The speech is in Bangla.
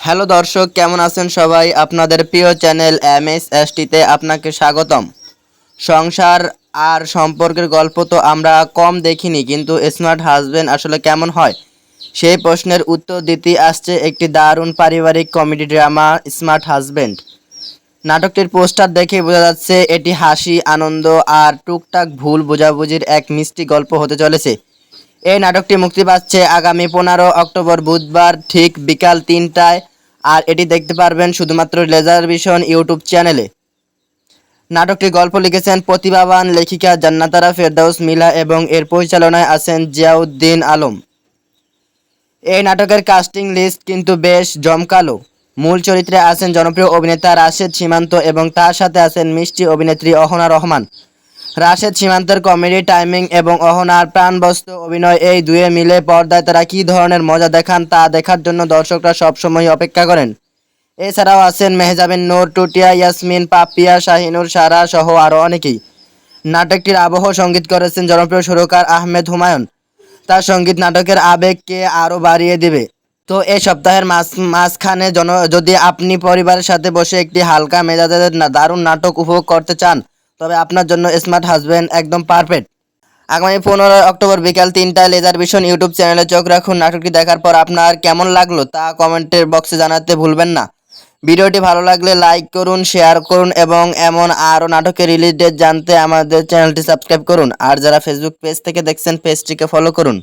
হ্যালো দর্শক, কেমন আছেন সবাই? আপনাদের প্রিয় চ্যানেল MSST-তে আপনাকে স্বাগতম। সংসার আর সম্পর্কের গল্প তো আমরা কম দেখিনি, কিন্তু স্মার্ট হাজবেন্ড আসলে কেমন হয় সেই প্রশ্নের উত্তর দিতে আসছে একটি দারুণ পারিবারিক কমেডি ড্রামা স্মার্ট হাজবেন্ড। নাটকটির পোস্টার দেখে বোঝা যাচ্ছে এটি হাসি, আনন্দ আর টুকটাক ভুল বোঝাবুঝির এক মিষ্টি গল্প হতে চলেছে। এই নাটকটি মুক্তি পাচ্ছে আগামী 15 অক্টোবর বুধবার ঠিক বিকাল 3টায়। আর এটি দেখতে পারবেন শুধুমাত্র লেজার ভিশন ইউটিউব চ্যানেলে। নাটকটির গল্প লিখেছেন প্রতিভাবান লেখিকা জান্নাতারা ফেরদাউস মিলা এবং এর পরিচালনায় আছেন জিয়াউদ্দিন আলম। এই নাটকের কাস্টিং লিস্ট কিন্তু বেশ জমকালো। মূল চরিত্রে আছেন জনপ্রিয় অভিনেতা রাশেদ সীমান্ত এবং তার সাথে আছেন মিষ্টি অভিনেত্রী অহনা রহমান। রাশেদ সীমান্তের কমেডি টাইমিং এবং অহনার প্রাণবন্ত অভিনয়, এই দুয়ে মিলে পর্দায় তারা কী ধরনের মজা দেখান তা দেখার জন্য দর্শকরা সবসময় অপেক্ষা করেন। এছাড়াও আছেন মেহজাবিন নূর, টুটিয়া, ইয়াসমিন, পাপিয়া, শাহিনুর, সারা সহ আরও অনেকেই। নাটকটির আবহ সঙ্গীত করেছেন জনপ্রিয় সুরকার আহমেদ হুমায়ুন। তার সঙ্গীত নাটকের আবেগকে আরও বাড়িয়ে দেবে। তো এই সপ্তাহের মাঝখানে যদি আপনি পরিবারের সাথে বসে একটি হালকা মেজাজের দারুণ নাটক উপভোগ করতে চান, তবে আপনার জন্য স্মার্ট হাজবেন্ড একদম পারফেক্ট। আগামী 15 অক্টোবর বিকাল 3টায় লেজার ভিশন ইউটিউব চ্যানেলে চোখ রাখুন। নাটকটি দেখার পর আপনার কেমন লাগলো তা কমেন্টের বক্সে জানাতে ভুলবেন না। ভিডিওটি ভালো লাগলে লাইক করুন, শেয়ার করুন এবং এমন আরও নাটকের রিলিজ ডেট জানতে আমাদের চ্যানেলটি সাবস্ক্রাইব করুন। আর যারা ফেসবুক পেজ থেকে দেখছেন, পেজটিকে ফলো করুন।